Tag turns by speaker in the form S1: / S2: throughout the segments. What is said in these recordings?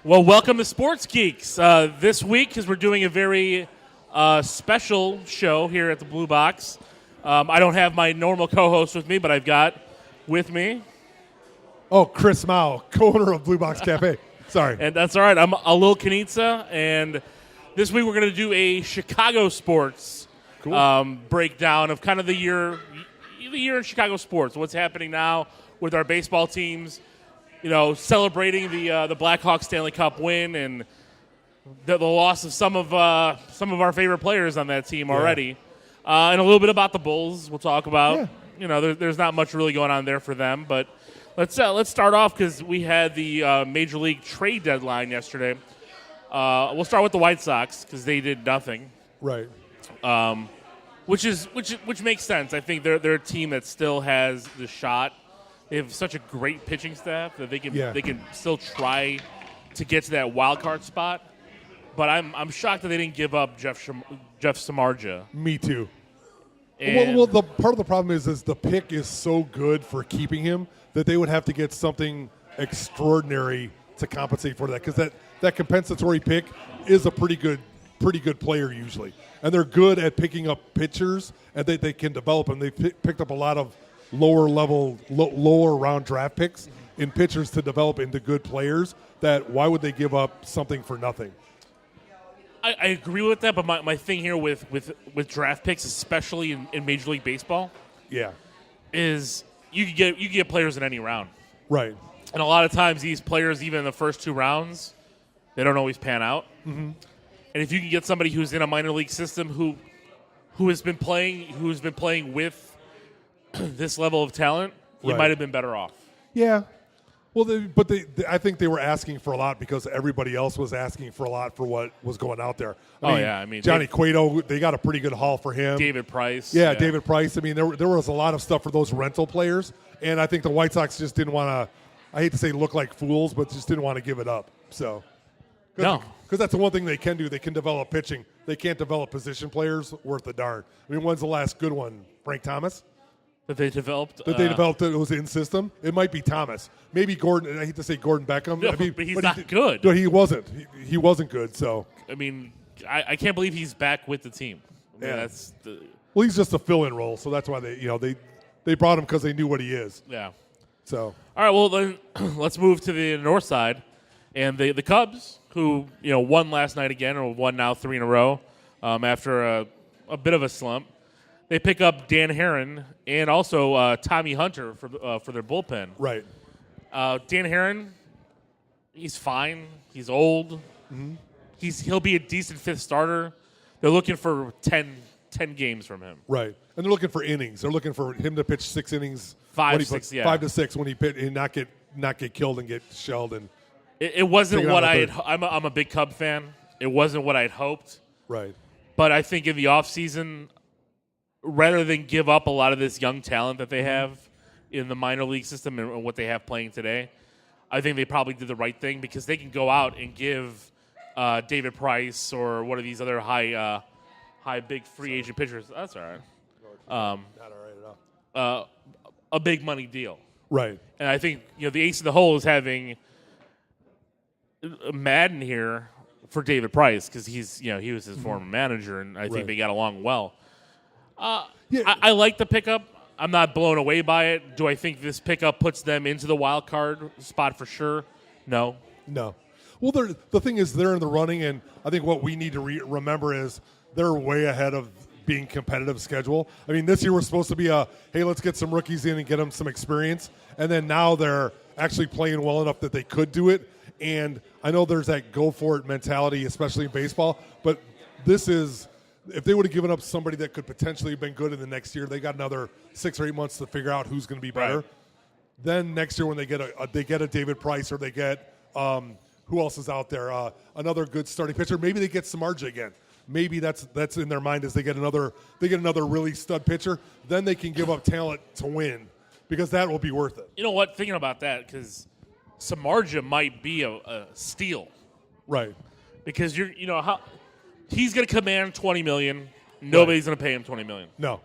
S1: Well, welcome to Sports Geeks. This week, because we're doing a very special show here at the Blue Box, I don't have my normal co-host with me, but I've got with me.
S2: Oh, Chris Mao, co-owner of Blue Box Cafe. Sorry.
S1: And that's all right. I'm Alil Kanitsa, and this week we're going to do a Chicago sports breakdown of kind of the year in Chicago sports. What's happening now with our baseball teams? You know, celebrating the Blackhawks Stanley Cup win and the loss of some of our favorite players on that team already, and a little bit about the Bulls. We'll talk about.
S2: Yeah.
S1: You know, there's not much really going on there for them, but let's start off because we had the Major League trade deadline yesterday. We'll start with the White Sox because they did nothing,
S2: Right.
S1: which makes sense. I think they're a team that still has the shot. They have such a great pitching staff that they can still try to get to that wild card spot. But I'm shocked that they didn't give up Jeff Samardzija.
S2: Me too.
S1: And
S2: Well, the part of the problem is the pick is so good for keeping him that they would have to get something extraordinary to compensate for that, because that compensatory pick is a pretty good player usually, and they're good at picking up pitchers and they can develop them. They picked up a lot of lower round draft picks in pitchers to develop into good players. That why would they give up something for nothing?
S1: I agree with that, but my thing here with draft picks, especially in Major League Baseball, is you can get players in any round.
S2: Right.
S1: And a lot of times these players, even in the first two rounds, they don't always pan out. Mm-hmm. And if you can get somebody who's in a minor league system who has been playing with this level of talent, you might have been better off.
S2: Yeah. Well, I think they were asking for a lot because everybody else was asking for a lot for what was going out there. I mean, Johnny Cueto, they got a pretty good haul for him.
S1: David Price.
S2: Yeah, David Price. I mean, there was a lot of stuff for those rental players, and I think the White Sox just didn't want to, I hate to say look like fools, but just didn't want to give it up. So,
S1: No.
S2: Because that's the one thing they can do. They can develop pitching. They can't develop position players worth a darn. I mean, when's the last good one? Frank Thomas?
S1: That they developed?
S2: It was in system. It might be Thomas. Maybe Gordon. I hate to say Gordon Beckham.
S1: No, but he's not good.
S2: No, he wasn't. He wasn't good. So
S1: I mean, I can't believe he's back with the team. I mean,
S2: well, he's just a fill-in role. So that's why they brought him because they knew what he is.
S1: Yeah.
S2: So
S1: all right. Well, then let's move to the north side, and the Cubs, who won last night again, or won now 3 in a row, after a bit of a slump. They pick up Dan Herron and also Tommy Hunter for their bullpen.
S2: Right.
S1: Dan Herron, he's fine. He's old. Mm-hmm. He'll be a decent fifth starter. They're looking for 10 games from him.
S2: Right. And they're looking for innings. They're looking for him to pitch 6 innings.
S1: 5 to 6
S2: when he pitch and not get killed and get shelled. And
S1: it wasn't what I had. I'm a big Cub fan. It wasn't what I'd hoped.
S2: Right.
S1: But I think in the offseason, rather than give up a lot of this young talent that they have in the minor league system and what they have playing today, I think they probably did the right thing because they can go out and give David Price or one of these other high big free agent pitchers. That's all right.
S2: Not all right at all.
S1: A big money deal.
S2: Right.
S1: And I think the ace of the hole is having Madden here for David Price because he was his former manager, and I think they got along well. I like the pickup. I'm not blown away by it. Do I think this pickup puts them into the wild card spot for sure? No.
S2: Well, the thing is they're in the running, and I think what we need to remember is they're way ahead of being competitive schedule. I mean, this year we're supposed to be hey, let's get some rookies in and get them some experience, and then now they're actually playing well enough that they could do it. And I know there's that go for it mentality, especially in baseball, but this is. If they would have given up somebody that could potentially have been good in the next year, they got another 6 or 8 months to figure out who's going to be better.
S1: Right.
S2: Then next year when they get a David Price or they get who else is out there, another good starting pitcher, maybe they get Samardzija again. Maybe that's in their mind as they get another really stud pitcher. Then they can give up talent to win because that will be worth it.
S1: You know what? Thinking about that, because Samardzija might be a steal,
S2: right?
S1: Because how. He's going to command $20 million. Nobody's going to pay him $20 million.
S2: No.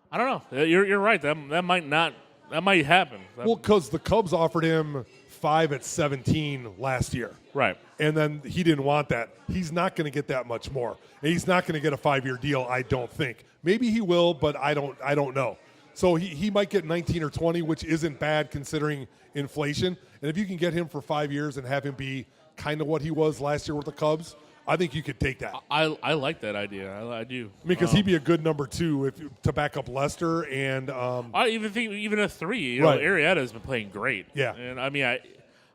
S1: I don't know. You're right. That might happen.
S2: Well, because the Cubs offered him 5 at 17 last year.
S1: Right.
S2: And then he didn't want that. He's not going to get that much more. And he's not going to get a 5-year deal, I don't think. Maybe he will, but I don't know. So he might get 19 or 20, which isn't bad considering inflation. And if you can get him for 5 years and have him be kind of what he was last year with the Cubs, I think you could take that.
S1: I like that idea. I do.
S2: I mean, because he'd be a good number 2 to back up Lester. And
S1: I even think even a 3. You
S2: right.
S1: know, Arrieta has been playing great.
S2: Yeah.
S1: And I mean,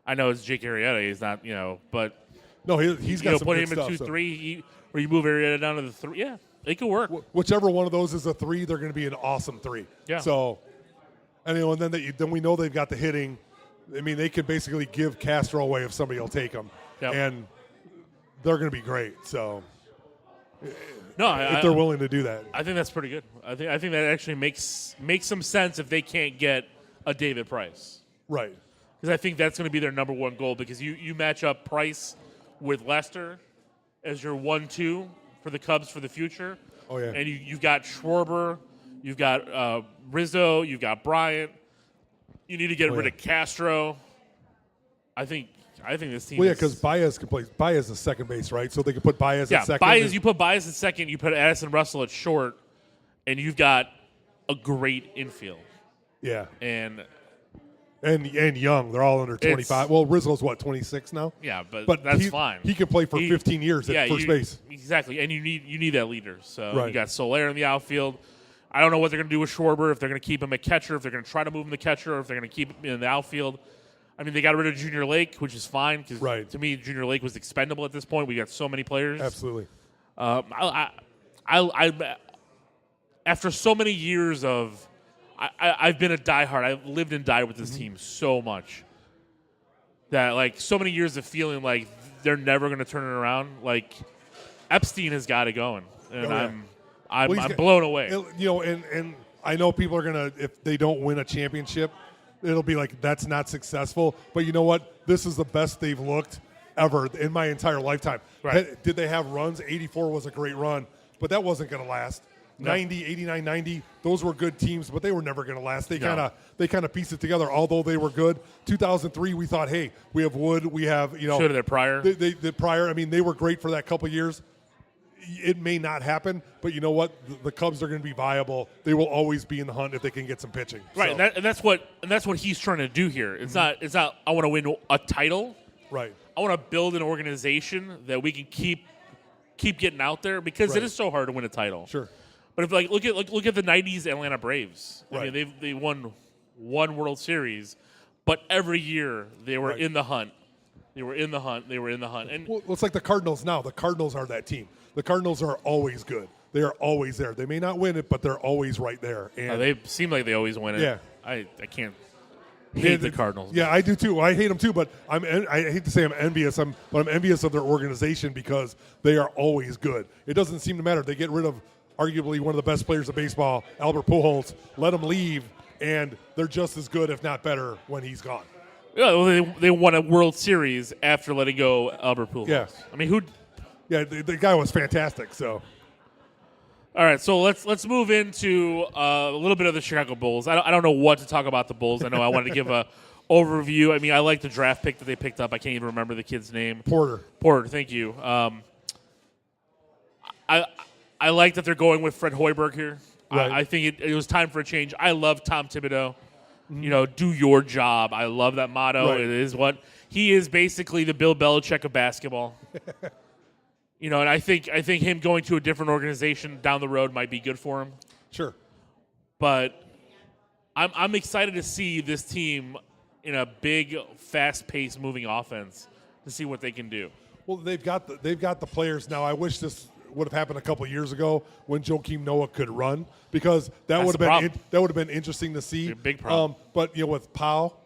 S1: I know it's Jake Arrieta. He's not, but
S2: no, he's got some
S1: put
S2: good
S1: him
S2: stuff.
S1: in 2-3, where you move Arrieta down to the 3. Yeah, it could work.
S2: Whichever one of those is a 3, they're going to be an awesome 3.
S1: Yeah.
S2: So, and then we know they've got the hitting. I mean, they could basically give Castro away if somebody will take him, and they're going to be great. So, if they're willing to do that,
S1: I think that's pretty good. I think that actually makes some sense if they can't get a David Price,
S2: right?
S1: Because I think that's going to be their number one goal. Because you match up Price with Lester as your 1-2 for the Cubs for the future.
S2: Oh yeah,
S1: and you've got Schwarber, you've got Rizzo, you've got Bryant. You need to get rid of Castro. I think this team.
S2: Well, yeah, because Baez can play. Baez is second base, right? So they could put Baez at second.
S1: You put Baez at second. You put Addison Russell at short, and you've got a great infield.
S2: Yeah,
S1: and
S2: young. They're all under 25. Well, Rizzo's 26 now.
S1: Yeah, but that's fine.
S2: He can play for 15 years at first base.
S1: Exactly, and you need that leader. So
S2: right.
S1: You got Soler in the outfield. I don't know what they're going to do with Schwarber, if they're going to keep him a catcher, if they're going to try to move him to catcher, or if they're going to keep him in the outfield. I mean, they got rid of Junior Lake, which is fine because to me, Junior Lake was expendable at this point. We got so many players.
S2: Absolutely.
S1: After so many years of, I've been a diehard. I've lived and died with this team so much that like so many years of feeling like they're never going to turn it around. Like Epstein has got it going, and I'm blown away.
S2: And I know people are gonna, if they don't win a championship, it'll be like that's not successful. But you know what? This is the best they've looked ever in my entire lifetime.
S1: Right.
S2: Did they have runs? 84 was a great run, but that wasn't going to last. No. 90, 89, 90, those were good teams, but they were never going to last. They kind of pieced it together, although they were good. 2003, we thought, hey, we have Wood, we have,
S1: should have their Prior.
S2: The Prior, I mean, they were great for that couple of years. It may not happen, but you know what? The Cubs are going to be viable. They will always be in the hunt if they can get some pitching.
S1: Right,
S2: so.
S1: and that's what he's trying to do here. It's not. I want to win a title.
S2: Right.
S1: I want to build an organization that we can keep getting out there because it is so hard to win a title.
S2: Sure.
S1: But if look at the '90s Atlanta Braves.
S2: Right.
S1: I mean, they won one World Series, but every year they were in the hunt. They were in the hunt. And
S2: it's like the Cardinals now. The Cardinals are that team. The Cardinals are always good. They are always there. They may not win it, but they're always right there. And
S1: they seem like they always win it.
S2: Yeah.
S1: I can't hate the Cardinals.
S2: Yeah, I do too. I hate them too, but I hate to say I'm envious. But I'm envious of their organization because they are always good. It doesn't seem to matter. They get rid of arguably one of the best players of baseball, Albert Pujols, let him leave, and they're just as good, if not better, when he's gone.
S1: Yeah, well, they won a World Series after letting go Albert Pujols.
S2: Yeah.
S1: I mean, who?
S2: Yeah, the guy was fantastic. So,
S1: all right, so let's move into a little bit of the Chicago Bulls. I don't know what to talk about the Bulls. I know I wanted to give a overview. I mean, I like the draft pick that they picked up. I can't even remember the kid's name. Porter, thank you. I like that they're going with Fred Hoiberg here.
S2: Right.
S1: I think it was time for a change. I love Tom Thibodeau. Mm-hmm. Do your job. I love that motto. Right. It is what he is, basically the Bill Belichick of basketball. And I think him going to a different organization down the road might be good for him.
S2: Sure.
S1: But I'm excited to see this team in a big, fast-paced moving offense to see what they can do.
S2: Well, they've got the players now. I wish this would have happened a couple of years ago when Joakim Noah could run, because that would have been interesting to see.
S1: A big problem.
S2: But with Powell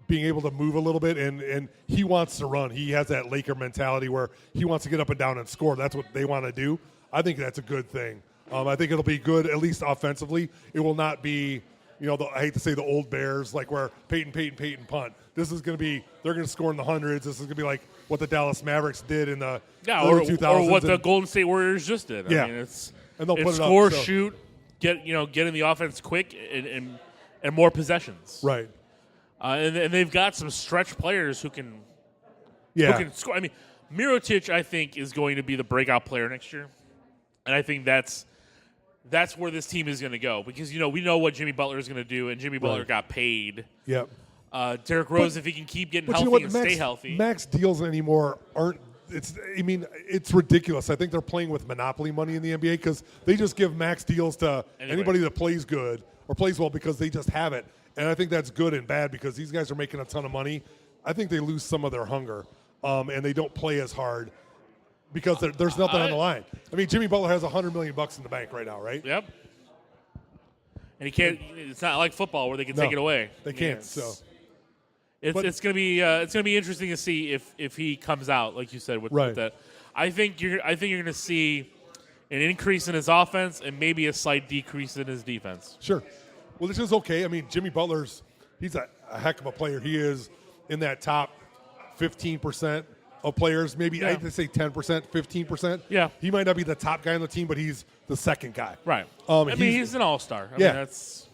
S2: being able to move a little bit, and he wants to run. He has that Laker mentality where he wants to get up and down and score. That's what they want to do. I think that's a good thing. I think it'll be good, at least offensively. It will not be, I hate to say the old Bears, like where Peyton punt. This is going to be, they're going to score in the hundreds. This is going to be like what the Dallas Mavericks did in the early 2000s.
S1: Or what the Golden State Warriors just did.
S2: Yeah.
S1: I mean, it's
S2: they'll put it
S1: score,
S2: up, so.
S1: Shoot, get in the offense quick and more possessions.
S2: Right.
S1: And they've got some stretch players who can score. I mean, Mirotic, I think, is going to be the breakout player next year. And I think that's where this team is going to go because, we know what Jimmy Butler is going to do, and Jimmy Butler got paid.
S2: Yep.
S1: Derrick Rose, if he can keep getting healthy and stay healthy.
S2: Max deals anymore aren't – it's ridiculous. I think they're playing with monopoly money in the NBA because they just give max deals to anybody that plays good or plays well because they just have it. And I think that's good and bad because these guys are making a ton of money. I think they lose some of their hunger, and they don't play as hard because there's nothing on the line. I mean, Jimmy Butler has $100 million in the bank right now, right?
S1: Yep. And he can't. It's not like football where they can take it away.
S2: They can't. So
S1: it's gonna be interesting to see if he comes out like you said with that. I think you're gonna see an increase in his offense and maybe a slight decrease in his defense.
S2: Sure. Well, this is okay. I mean, Jimmy Butler's he's a heck of a player. He is in that top 15% of players. Maybe I'd say 10%, 15%.
S1: Yeah.
S2: He might not be the top guy on the team, but he's the second guy.
S1: Right. He's an all-star. I mean, that's.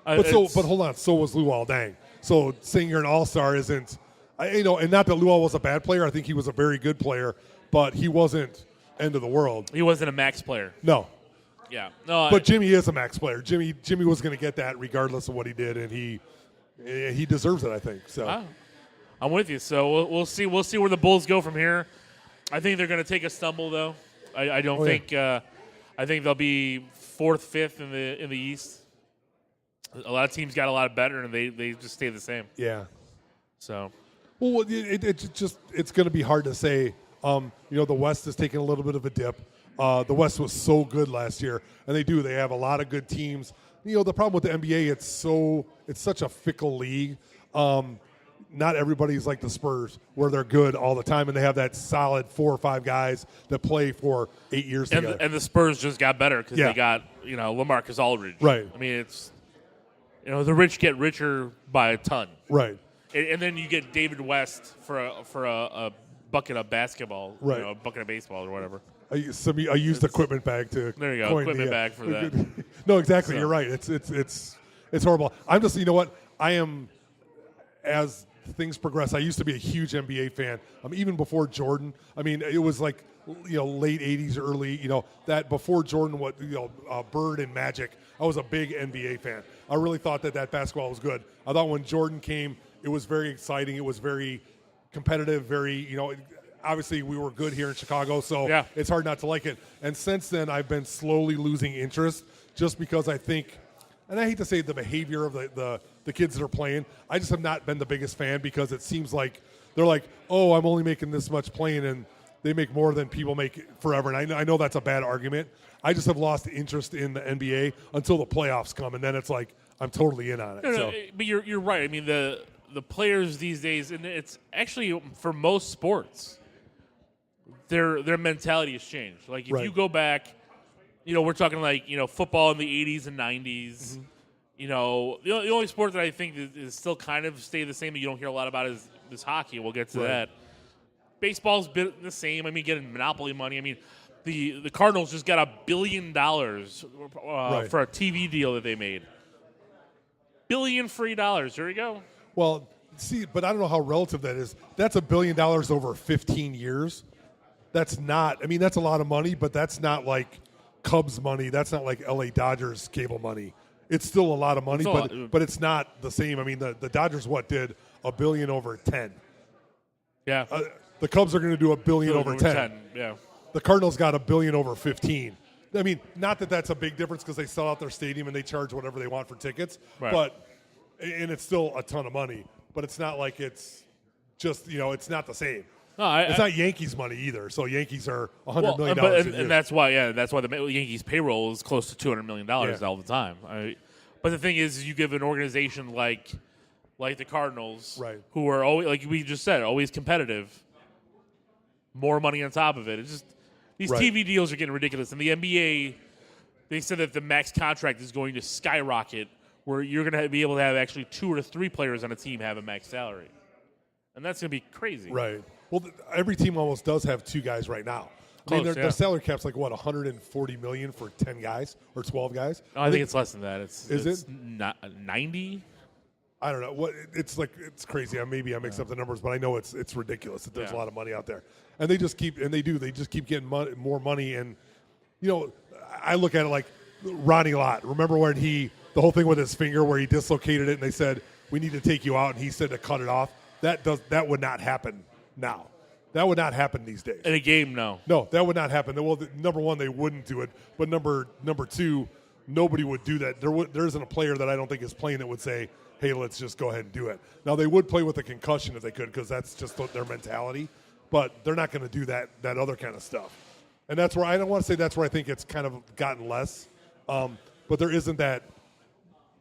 S2: But hold on. So was Luol Deng. So saying you're an all-star isn't, and not that Luol was a bad player. I think he was a very good player, but he wasn't end of the world.
S1: He wasn't a max player.
S2: No.
S1: Yeah. No.
S2: But Jimmy is a max player. Jimmy was going to get that regardless of what he did, and he deserves it. I think so.
S1: Wow. I'm with you. So we'll see. We'll see where the Bulls go from here. I think they're going to take a stumble, though. I don't think. I think they'll be 4th, 5th in the East. A lot of teams got a lot better, and they just stay the same.
S2: Yeah.
S1: So.
S2: Well, it's going to be hard to say. The West is taking a little bit of a dip. The West was so good last year, and they have a lot of good teams. The problem with the NBA, it's such a fickle league. Not everybody's like the Spurs, where they're good all the time, and they have that solid 4 or 5 guys that play for 8 years together.
S1: And the Spurs just got better because they got LaMarcus Aldridge.
S2: Right.
S1: I mean, it's the rich get richer by a ton.
S2: Right.
S1: And then you get David West for a bucket of basketball,
S2: right.
S1: A bucket of baseball or whatever.
S2: I used equipment bag to.
S1: There you go, equipment bag for that.
S2: No, exactly. So. You're right. It's horrible. I'm just I am as things progress. I used to be a huge NBA fan. Even before Jordan. I mean, it was like late '80s, early that before Jordan. Bird and Magic. I was a big NBA fan. I really thought that basketball was good. I thought when Jordan came, it was very exciting. It was very competitive. Very obviously we were good here in Chicago, so it's hard not to like it. And since then, I've been slowly losing interest just because I think, and I hate to say the behavior of the kids that are playing, I just have not been the biggest fan because it seems like they're like, oh, I'm only making this much playing, and they make more than people make forever. And I know that's a bad argument. I just have lost interest in the NBA until the playoffs come, and then it's like I'm totally in on it.
S1: No, but you're right. I mean, the players these days, and it's actually for most sports, their mentality has changed. Like if you go back, we're talking like football in the 80s and 90s. Mm-hmm. The only sport that I think is still kind of stay the same that you don't hear a lot about is hockey. We'll get to that. Baseball's been the same. I mean, getting monopoly money. I mean, the Cardinals just got $1 billion for a TV deal that they made. $1 billion free dollars. There you go.
S2: Well, see, but I don't know how relative that is. That's $1 billion over 15 years. That's not. I mean, that's a lot of money, but that's not like Cubs money. That's not like LA Dodgers cable money. It's still a lot of money, but it's not the same. I mean, the Dodgers did $1 billion over 10.
S1: Yeah.
S2: The Cubs are going to do $1 billion over 10.
S1: Yeah.
S2: The Cardinals got $1 billion over 15. I mean, not that that's a big difference because they sell out their stadium and they charge whatever they want for tickets, and it's still a ton of money. But it's not like it's just it's not the same. No, it's not Yankees money either. So Yankees are $100 million.
S1: And that's why the Yankees payroll is close to $200 million all the time. But the thing is, you give an organization like the Cardinals, who are always, like we just said, always competitive, more money on top of it. It's just these TV deals are getting ridiculous. And the NBA, they said that the max contract is going to skyrocket, where you're going to be able to have actually 2 or 3 players on a team have a max salary, and that's going to be crazy.
S2: Right. Well, every team almost does have 2 guys right now. I mean, their salary cap's like, what, $140 million for 10 guys or 12 guys?
S1: No, I think it's less than that. It's
S2: it?
S1: 90?
S2: I don't know what it's like. It's crazy. Maybe I mix up the numbers, but I know it's ridiculous that there's a lot of money out there, and they just keep getting more money. And I look at it like Ronnie Lott. Remember when the whole thing with his finger where he dislocated it, and they said we need to take you out, and he said to cut it off. That would not happen now. That would not happen these days.
S1: In a game, no.
S2: No, that would not happen. Well, number one, they wouldn't do it. But number two, nobody would do that. There isn't a player that I don't think is playing that would say, hey, let's just go ahead and do it. Now, they would play with a concussion if they could because that's just their mentality. But they're not going to do that other kind of stuff. And that's where I don't want to say that's where I think it's kind of gotten less. But there isn't that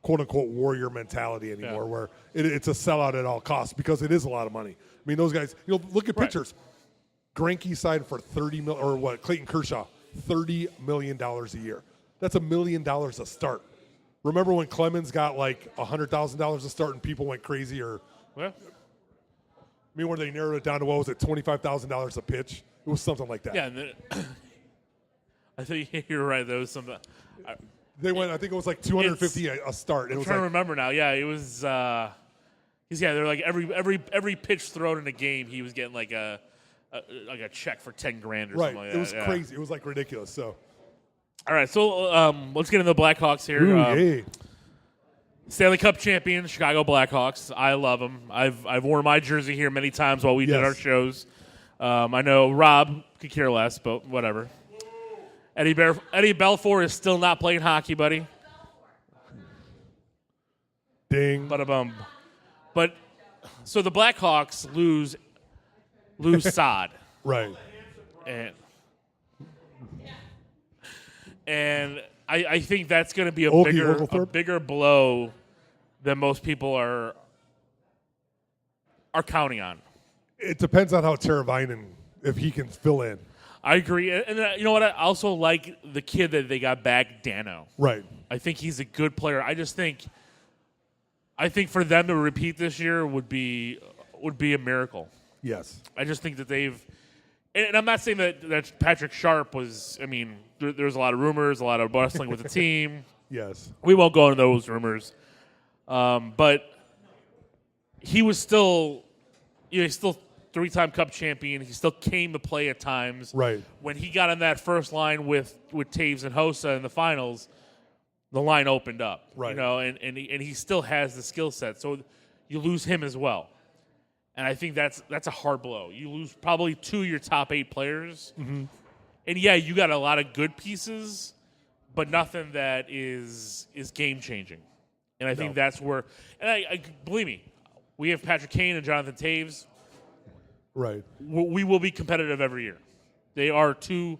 S2: quote-unquote warrior mentality anymore where it's a sellout at all costs because it is a lot of money. I mean, those guys, look at pitchers. Greinke signed for Clayton Kershaw, $30 million a year. That's $1 million a start. Remember when Clemens got like $100,000 a start and people went crazy? When they narrowed it down to, what was it, $25,000 a pitch? It was something like that.
S1: Yeah, I think you're right. There was something.
S2: They went, I think it was like $250 a start.
S1: I'm trying to remember now. Yeah, it was. They're like every pitch thrown in a game, he was getting like a check for $10,000 or something like that.
S2: It was crazy. It was like ridiculous. So,
S1: all right. So let's get into the Blackhawks here.
S2: Ooh,
S1: Stanley Cup champion, Chicago Blackhawks. I love them. I've worn my jersey here many times while we did our shows. I know Rob could care less, but whatever. Eddie Belfour is still not playing hockey, buddy.
S2: Ding.
S1: Bada-bum. But so the Blackhawks lose Saad.
S2: Right.
S1: And I think that's going to be a bigger blow than most people are counting on.
S2: It depends on how Teravainen, if he can fill in.
S1: I agree. And you know what? I also like the kid that they got back, Dano.
S2: Right.
S1: I think he's a good player. I think for them to repeat this year would be a miracle.
S2: Yes.
S1: I just think that they've – and I'm not saying that Patrick Sharp was – I mean, there's a lot of rumors, a lot of bustling with the team.
S2: Yes.
S1: We won't go into those rumors. But he was still – he's still – three-time Cup champion. He still came to play at times.
S2: Right.
S1: When he got on that first line with Taves and Hossa in the finals, the line opened up.
S2: Right.
S1: And he still has the skill set. So you lose him as well. And I think that's a hard blow. You lose probably 2 of your top 8 players.
S2: Mm-hmm.
S1: And yeah, you got a lot of good pieces, but nothing that is game-changing. And I think that's where – and I believe me, we have Patrick Kane and Jonathan Taves.
S2: Right.
S1: We will be competitive every year. They are to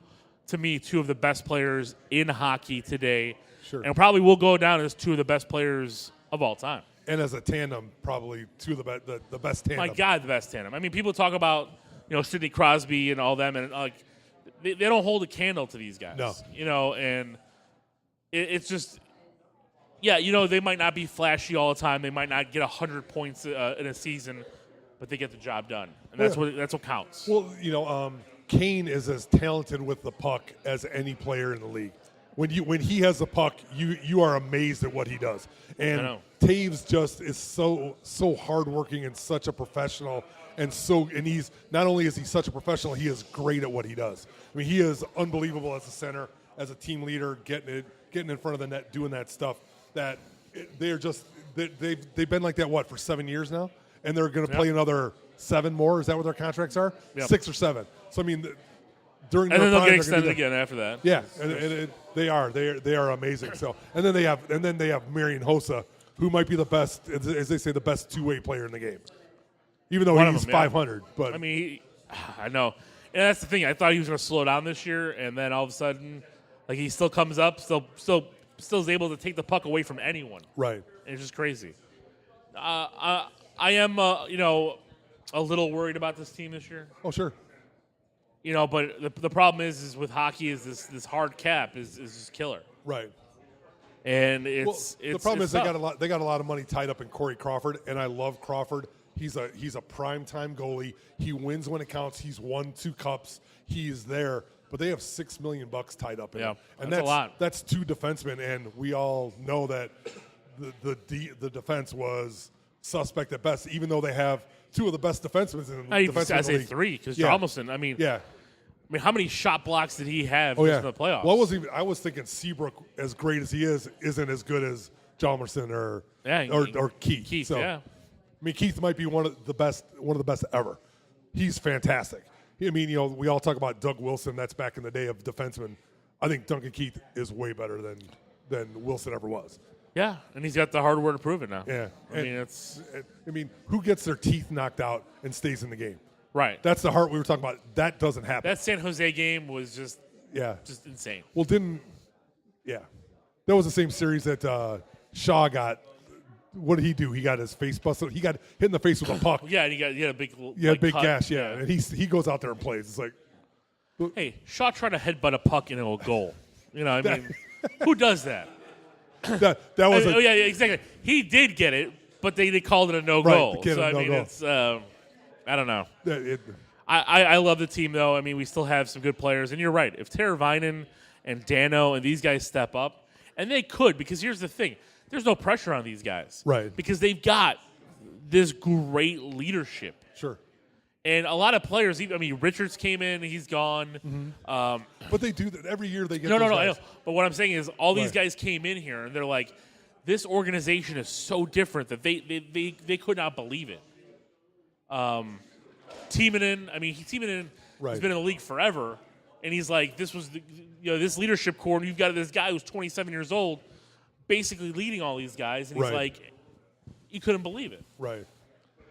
S1: me, two of the best players in hockey today.
S2: Sure. And
S1: probably will go down as two of the best players of all time.
S2: And as a tandem, probably two of the best tandem.
S1: My God, the best tandem. I mean, people talk about, Sidney Crosby and all them, and they don't hold a candle to these guys.
S2: No.
S1: And it's just, they might not be flashy all the time. They might not get 100 points in a season, but they get the job done, and that's what counts.
S2: Well, Kane is as talented with the puck as any player in the league. When he has the puck, you are amazed at what he does. And Taves just is so hardworking and such a professional, and he's not only is he such a professional, he is great at what he does. I mean, he is unbelievable as a center, as a team leader, getting in front of the net, doing that stuff. That they've been like that for 7 years now. And they're going to play another 7 more. Is that what their contracts are?
S1: Yep.
S2: 6 or 7. So I mean, during
S1: and
S2: their
S1: then they'll
S2: prime,
S1: get extended again after that.
S2: Yeah, and they are amazing. So and then they have Marian Hossa, who might be the best, as they say, the best two-way player in the game. Even though he's 500, but
S1: I mean, I know, and that's the thing. I thought he was going to slow down this year, and then all of a sudden, he still comes up, still is able to take the puck away from anyone.
S2: Right.
S1: And it's just crazy. I am, a little worried about this team this year.
S2: Oh, sure.
S1: But the problem is with hockey is this hard cap is just killer.
S2: Right.
S1: And the
S2: problem is
S1: tough.
S2: they got a lot of money tied up in Corey Crawford, and I love Crawford. He's a prime time goalie. He wins when it counts. He's won 2 cups. He's there. But they have $6 million tied up in him. And
S1: that's a lot.
S2: That's 2 defensemen, and we all know that the defense was suspect at best, even though they have two of the best defensemen in
S1: I
S2: the
S1: say
S2: league.
S1: three because
S2: Yeah.
S1: Chalmison. I mean, how many shot blocks did he have just in the playoffs?
S2: Well, I was thinking Seabrook, as great as he is, isn't as good as Chalmerson or Keith.
S1: Keith, yeah.
S2: I mean, Keith might be one of the best ever. He's fantastic. I mean, we all talk about Doug Wilson. That's back in the day of defensemen. I think Duncan Keith is way better than Wilson ever was.
S1: Yeah, and he's got the hardware to prove it now.
S2: Yeah,
S1: I mean,
S2: who gets their teeth knocked out and stays in the game?
S1: Right.
S2: That's the heart we were talking about. That doesn't happen.
S1: That San Jose game was just insane.
S2: Well, that was the same series that Shaw got. What did he do? He got his face busted. He got hit in the face with a puck.
S1: Yeah, and he had a big
S2: big
S1: cut.
S2: gash. Yeah, and he goes out there and plays. It's like,
S1: hey, Shaw tried to headbutt a puck into a goal. I mean, who does that?
S2: that was.
S1: Yeah, exactly. He did get it, but they called it a no goal. So I mean, it's I don't know. I love the team though. I mean, we still have some good players, and you're right. If Teravainen and Dano and these guys step up, and they could, because here's the thing. There's no pressure on these guys.
S2: Right.
S1: Because they've got this great leadership.
S2: Sure.
S1: And a lot of players, Richards came in, he's gone.
S2: Mm-hmm. But they do that every year. They get
S1: no,
S2: guys.
S1: I know. But what I'm saying is all these guys came in here, and they're like, this organization is so different that they could not believe it. Timonen has been in the league forever, and he's like, this was this leadership core, and you've got this guy who's 27 years old, basically leading all these guys, and he's like, you couldn't believe it.
S2: Right.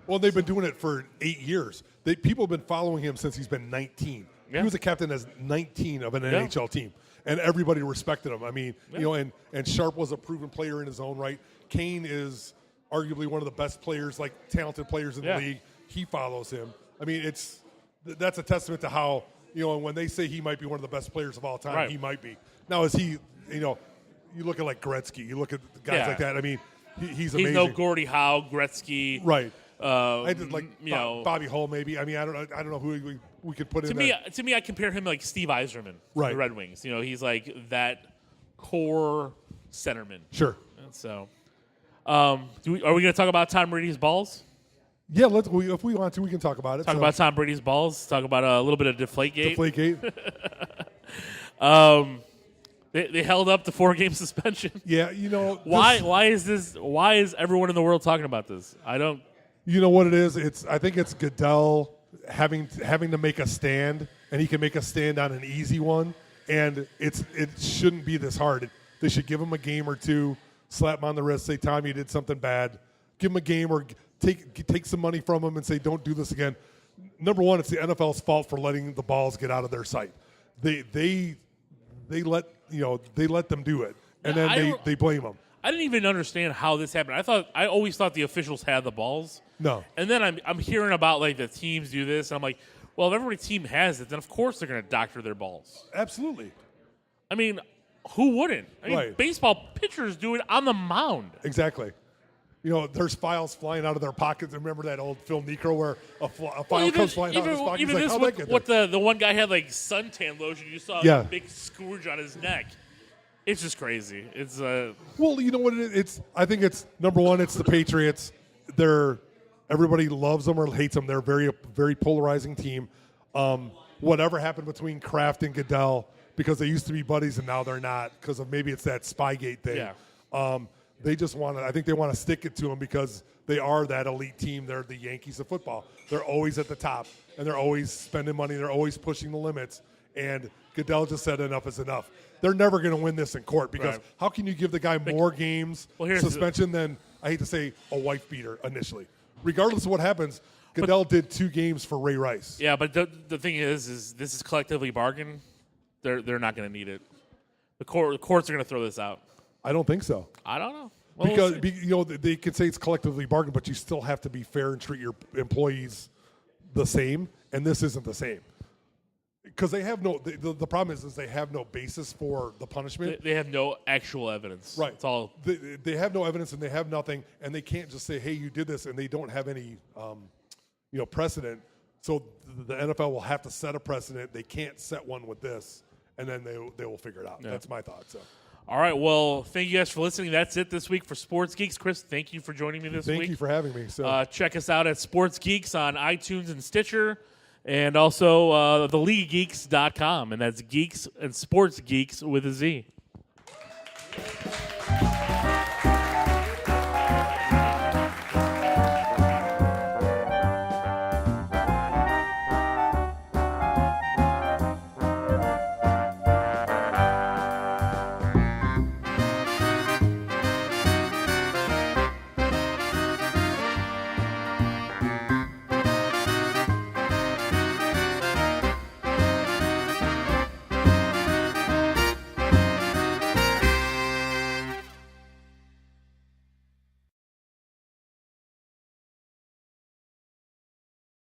S2: Well, they've been doing it for 8 years. People have been following him since he's been 19. Yeah. He was a captain as 19 of an NHL team, and everybody respected him. I mean, and Sharp was a proven player in his own right. Kane is arguably one of the best players, like talented players in the league. He follows him. I mean, that's a testament to how, and when they say he might be one of the best players of all time, he might be. Now, is he, you look at like Gretzky, you look at guys like that. I mean, he's amazing.
S1: He's no Gordie Howe, Gretzky,
S2: right? I did Bobby Hull, maybe. I mean, I don't know who we could put in there.
S1: To me, I compare him like Steve Yzerman, the Red Wings. He's like that core centerman.
S2: Sure.
S1: And so, are we going to talk about Tom Brady's balls?
S2: Yeah, if we want to, we can talk about it.
S1: Talk about Tom Brady's balls. Talk about a little bit of Deflategate. They held up the 4-game suspension.
S2: Yeah,
S1: why is everyone in the world talking about this? I don't.
S2: You know what it is? I think it's Goodell having to make a stand, and he can make a stand on an easy one, and it shouldn't be this hard. They should give him a game or two, slap him on the wrist, say, Tom, you did something bad. Give him a game or take some money from him and say, don't do this again. Number one, it's the NFL's fault for letting the balls get out of their sight. They let them do it, and then they blame them.
S1: I didn't even understand how this happened. I always thought the officials had the balls.
S2: No.
S1: And then I'm hearing about like the teams do this, and I'm like, well, if every team has it, then of course they're going to doctor their balls.
S2: Absolutely.
S1: I mean, who wouldn't? I mean, baseball pitchers do it on the mound.
S2: Exactly. There's files flying out of their pockets. Remember that old Phil Necro where a file comes flying out of his pocket?
S1: Even this, what the one guy had like suntan lotion. You saw a big scourge on his neck. It's just crazy. It's
S2: well, you know what it is? I think it's number one. It's the Patriots. Everybody loves them or hates them. They're a very, very polarizing team. Whatever happened between Kraft and Goodell, because they used to be buddies and now they're not, because of maybe it's that Spygate thing.
S1: Yeah.
S2: They just I think they want to stick it to them because they are that elite team. They're the Yankees of football. They're always at the top, and they're always spending money. They're always pushing the limits. And Goodell just said enough is enough. They're never going to win this in court because how can you give the guy more games suspension than, I hate to say, a wife beater initially? Regardless of what happens, Goodell did 2 games for Ray Rice.
S1: Yeah, but the thing is this is collectively bargained. They're not going to need it. The courts are going to throw this out.
S2: I don't think so.
S1: I don't know. Well,
S2: because they can say it's collectively bargained, but you still have to be fair and treat your employees the same, and this isn't the same. Because they have the problem is they have no basis for the punishment.
S1: They have no actual evidence.
S2: Right.
S1: It's all
S2: they have no evidence and they have nothing, and they can't just say, "Hey, you did this," and they don't have any, precedent. So the NFL will have to set a precedent. They can't set one with this, and then they will figure it out. Yeah. That's my thought. So.
S1: All right. Well, thank you guys for listening. That's it this week for Sports Geeks. Chris, thank you for joining me this week.
S2: Thank you for having me. So
S1: check us out at Sports Geeks on iTunes and Stitcher, and also theleaguegeeks.com, and that's Geeks and Sports Geeks with a Z.